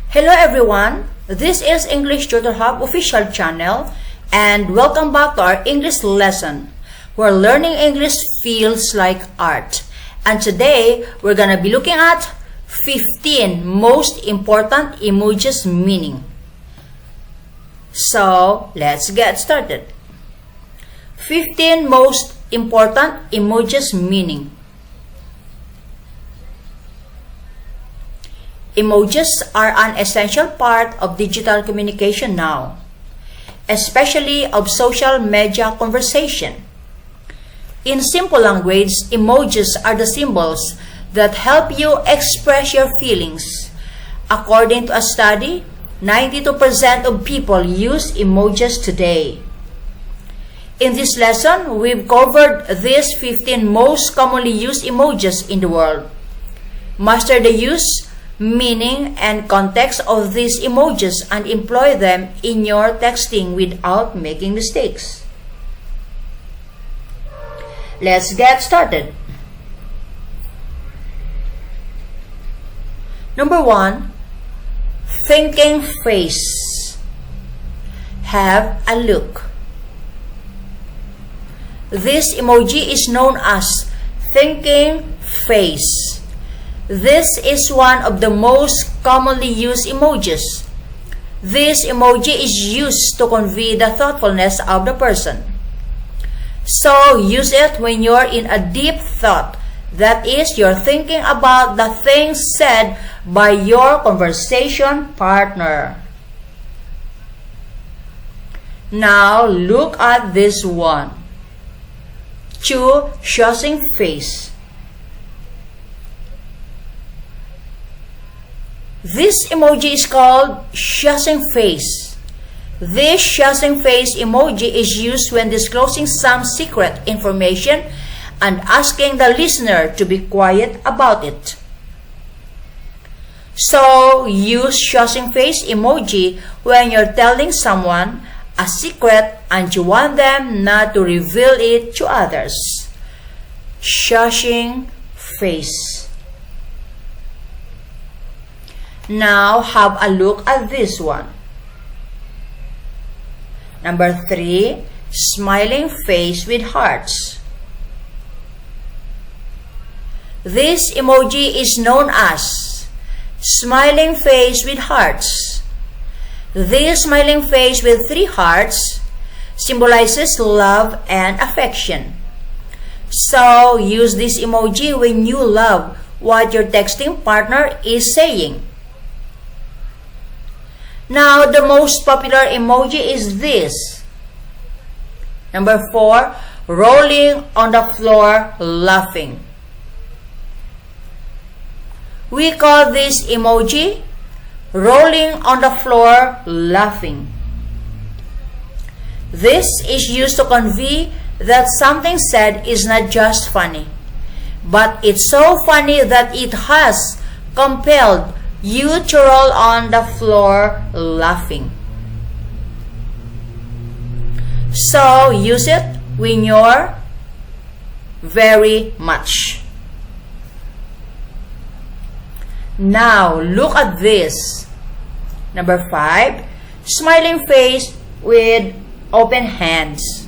Hello everyone, this is English Tutor Hub official channel and welcome back to our English lesson where learning English feels like art. And today we're gonna be looking at 15 most important emojis meaning. So let's get started. 15 most important emojis meaning. Emojis are an essential part of digital communication now, especially of social media conversation. In simple language, emojis are the symbols that help you express your feelings. According to a study, 92% of people use emojis today. In this lesson, we've covered these 15 most commonly used emojis in the world. Master the use, meaning and context of these emojis and employ them in your texting without making mistakes. Let's get started. Number 1, thinking face. Have a look. This emoji is known as thinking face. This is one of the most commonly used emojis. This emoji is used to convey the thoughtfulness of the person. So use it when you're in a deep thought. That is, you're thinking about the things said by your conversation partner. Now look at this one. Shushing face. This emoji is called shushing face. This shushing face emoji is used when disclosing some secret information and asking the listener to be quiet about it. So, use shushing face emoji when you're telling someone a secret and you want them not to reveal it to others. Shushing face. Now, have a look at this one. Number 3, smiling face with hearts. This emoji is known as smiling face with hearts. This smiling face with 3 hearts symbolizes love and affection. So, use this emoji when you love what your texting partner is saying. Now, the most popular emoji is this. Number 4, rolling on the floor laughing. We call this emoji rolling on the floor laughing. This is used to convey that something said is not just funny, but it's so funny that it has compelled you to roll on the floor laughing. So, use it when you're very much. Now, look at this. Number 5, smiling face with open hands.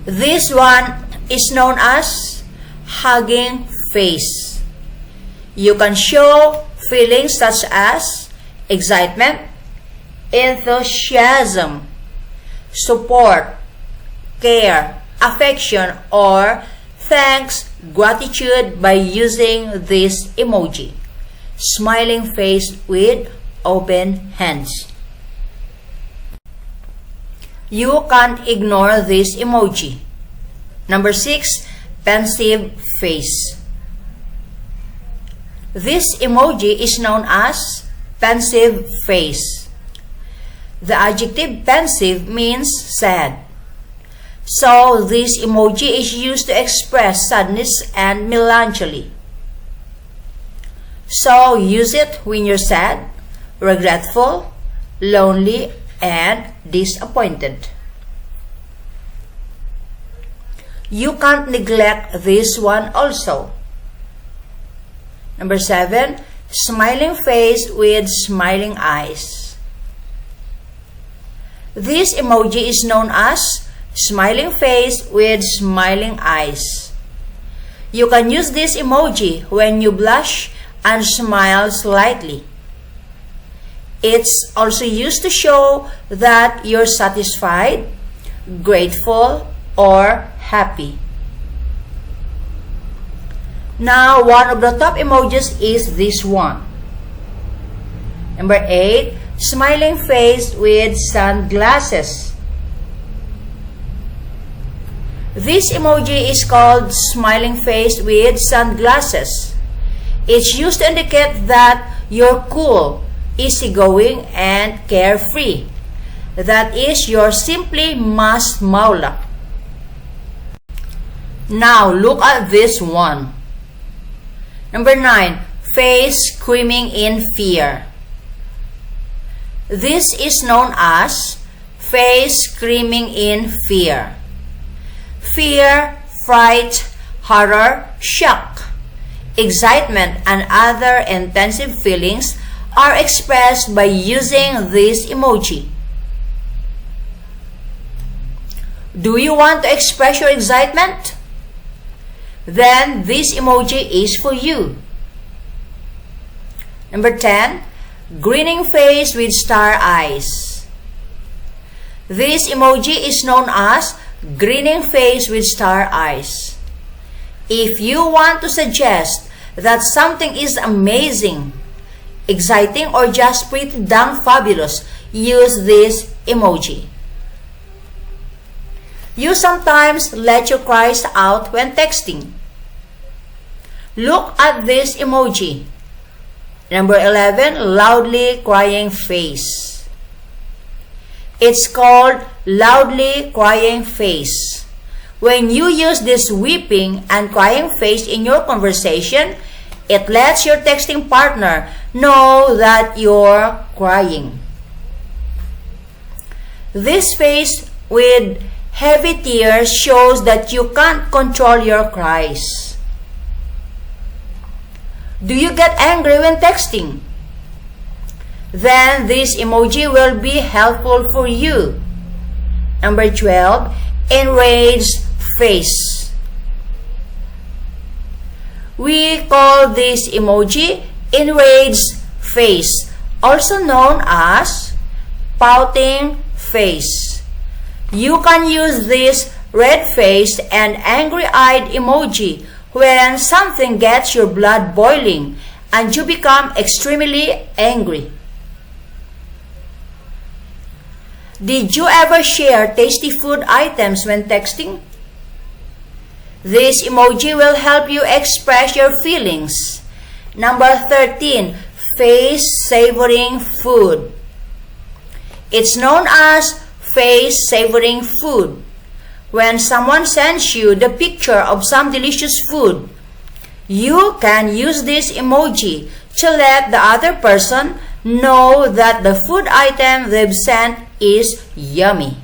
This one is known as hugging face. You can show feelings such as excitement, enthusiasm, support, care, affection, or thanks, gratitude by using this emoji. Smiling face with open hands. You can't ignore this emoji. Number 6, pensive face. This emoji is known as pensive face. The adjective pensive means sad. So, this emoji is used to express sadness and melancholy. So, use it when you're sad, regretful, lonely, and disappointed. You can't neglect this one also. Number 7, smiling face with smiling eyes. This emoji is known as smiling face with smiling eyes. You can use this emoji when you blush and smile slightly. It's also used to show that you're satisfied, grateful, or happy. Now, one of the top emojis is this one. Number 8, smiling face with sunglasses. This emoji is called smiling face with sunglasses. It's used to indicate that you're cool, easygoing, and carefree. That is, you're simply mas maula. Now, look at this one. Number 9, face screaming in fear. This is known as face screaming in fear. Fear, fright, horror, shock, excitement, and other intensive feelings are expressed by using this emoji. Do you want to express your excitement? Then this emoji is for you. Number 10, grinning face with star eyes. This emoji is known as grinning face with star eyes. If you want to suggest that something is amazing, exciting, or just pretty damn fabulous, use this emoji. You sometimes let your cries out when texting. Look at this emoji. Number 11, loudly crying face. It's called loudly crying face. When you use this weeping and crying face in your conversation, it lets your texting partner know that you're crying. This face with heavy tears shows that you can't control your cries. Do you get angry when texting? Then this emoji will be helpful for you. Number 12, enraged face. We call this emoji enraged face, also known as pouting face. You can use this red-faced and angry-eyed emoji when something gets your blood boiling and you become extremely angry. Did you ever share tasty food items when texting? This emoji will help you express your feelings. Number 13, face savoring food. It's known as face savoring food. When someone sends you the picture of some delicious food, you can use this emoji to let the other person know that the food item they've sent is yummy.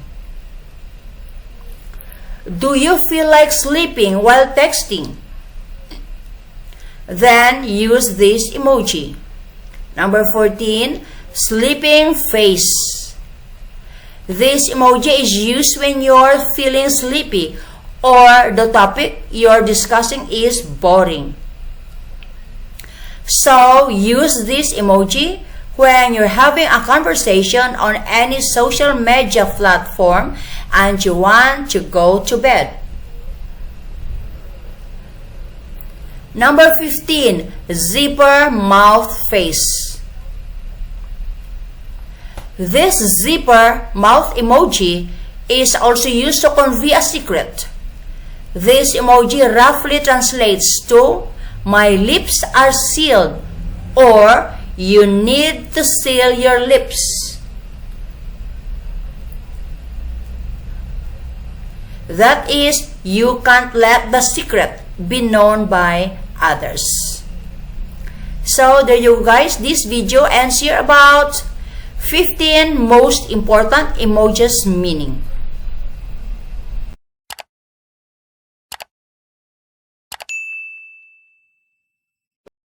Do you feel like sleeping while texting? Then use this emoji. Number 14, sleeping face. This emoji is used when you're feeling sleepy or the topic you're discussing is boring. So use this emoji when you're having a conversation on any social media platform and you want to go to bed. Number 15, zipper mouth face. This zipper mouth emoji is also used to convey a secret. This emoji roughly translates to, my lips are sealed, or you need to seal your lips. That is, you can't let the secret be known by others. So there you go, guys. This video ends here about 15 most important emojis meaning.